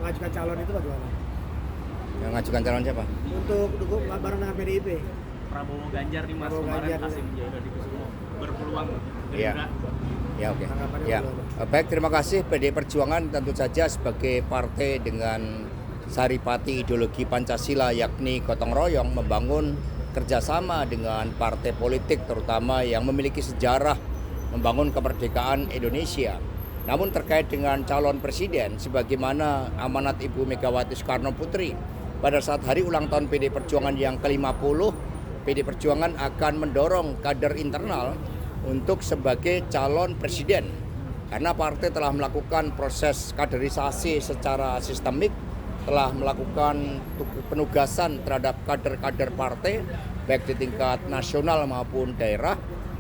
mengajukan calon itu bagaimana? Yang ngajukan calon siapa? Untuk dukung bareng dengan PDIP. Prabowo Ganjar nih Mas, Prabowo kemarin Ganjar, Hasim Joyo berpeluang Iya. Gerindra. Ya, oke. Tanggapannya Ya. bagaimana? Baik, terima kasih. PDI Perjuangan tentu saja sebagai partai dengan saripati ideologi Pancasila yakni gotong royong membangun kerjasama dengan partai politik terutama yang memiliki sejarah membangun kemerdekaan Indonesia. Namun terkait dengan calon presiden sebagaimana amanat Ibu Megawati Soekarno Putri pada saat hari ulang tahun PDI Perjuangan yang ke-50, PDI Perjuangan akan mendorong kader internal untuk sebagai calon presiden. Karena partai telah melakukan proses kaderisasi secara sistemik, telah melakukan penugasan terhadap kader-kader partai baik di tingkat nasional maupun daerah.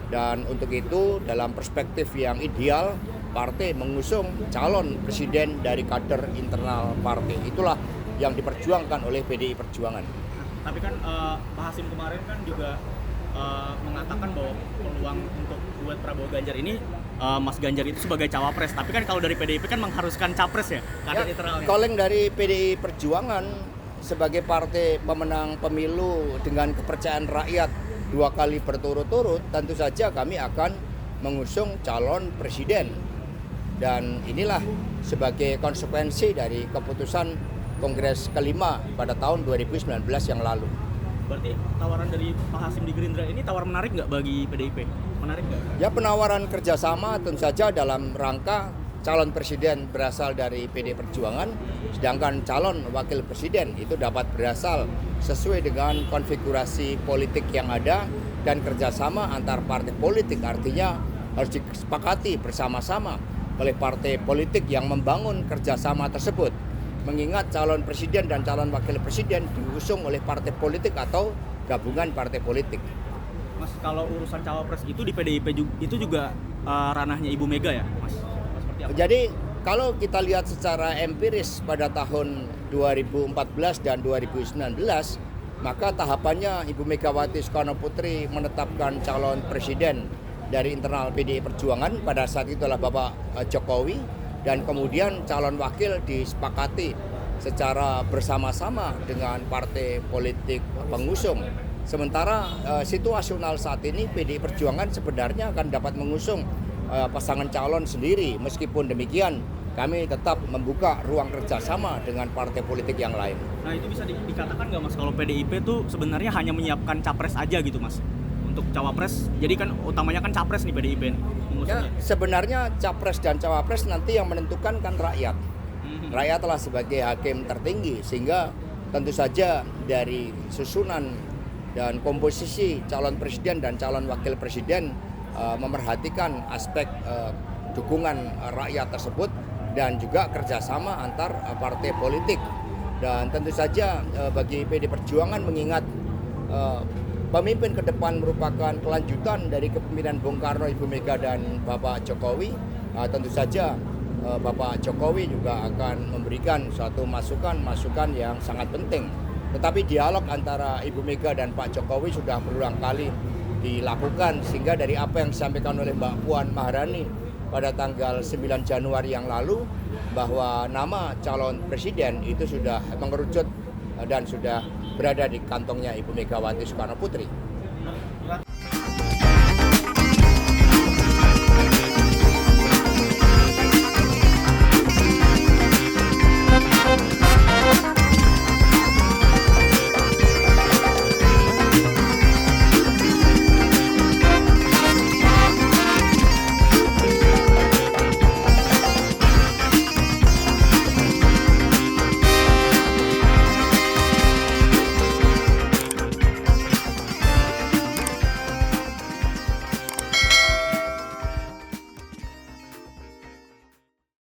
Dan untuk itu dalam perspektif yang ideal partai mengusung calon presiden dari kader internal partai. Itulah yang diperjuangkan oleh PDI Perjuangan. Tapi kan Pak Hasim kemarin kan juga mengatakan bahwa peluang untuk buat Prabowo Ganjar ini Mas Ganjar itu sebagai cawapres. Tapi kan kalau dari PDIP kan mengharuskan capres ya, kader internalnya. Calling dari PDI Perjuangan sebagai partai pemenang pemilu dengan kepercayaan rakyat 2 kali berturut-turut, tentu saja kami akan mengusung calon presiden. Dan inilah sebagai konsekuensi dari keputusan Kongres kelima pada tahun 2019 yang lalu. Berarti tawaran dari Pak Hasim di Gerindra ini tawar menarik nggak bagi PDIP? Menarik nggak? Ya, penawaran kerjasama tentu saja dalam rangka calon presiden berasal dari PDI Perjuangan, sedangkan calon wakil presiden itu dapat berasal sesuai dengan konfigurasi politik yang ada dan kerjasama antar partai politik, artinya harus disepakati bersama-sama oleh partai politik yang membangun kerjasama tersebut. Mengingat calon presiden dan calon wakil presiden diusung oleh partai politik atau gabungan partai politik. Mas, kalau urusan cawapres itu di PDIP itu juga ranahnya Ibu Mega ya, Mas? Seperti apa? Jadi kalau kita lihat secara empiris pada tahun 2014 dan 2019, maka tahapannya Ibu Megawati Soekarno Putri menetapkan calon presiden dari internal PDI Perjuangan pada saat itu adalah Bapak Jokowi, dan kemudian calon wakil disepakati secara bersama-sama dengan partai politik pengusung. Sementara situasional saat ini PDI Perjuangan sebenarnya akan dapat mengusung pasangan calon sendiri. Meskipun demikian kami tetap membuka ruang kerjasama dengan partai politik yang lain. Nah itu bisa dikatakan nggak Mas kalau PDIP tuh sebenarnya hanya menyiapkan capres aja gitu Mas untuk cawapres, jadi kan utamanya kan capres nih PDIP nih Ya, mengusungnya. sebenarnya capres dan cawapres nanti yang menentukan kan rakyat. Rakyatlah sebagai hakim tertinggi, sehingga tentu saja dari susunan dan komposisi calon presiden dan calon wakil presiden memerhatikan aspek dukungan rakyat tersebut dan juga kerjasama antar partai politik. Dan tentu saja bagi PDI Perjuangan mengingat pemimpin ke depan merupakan kelanjutan dari kepemimpinan Bung Karno, Ibu Mega dan Bapak Jokowi. Tentu saja Bapak Jokowi juga akan memberikan suatu masukan yang sangat penting. Tetapi dialog antara Ibu Mega dan Pak Jokowi sudah berulang kali dilakukan, sehingga dari apa yang disampaikan oleh Mbak Puan Maharani pada tanggal 9 Januari yang lalu bahwa nama calon presiden itu sudah mengerucut dan sudah berada di kantongnya Ibu Megawati Soekarno Putri.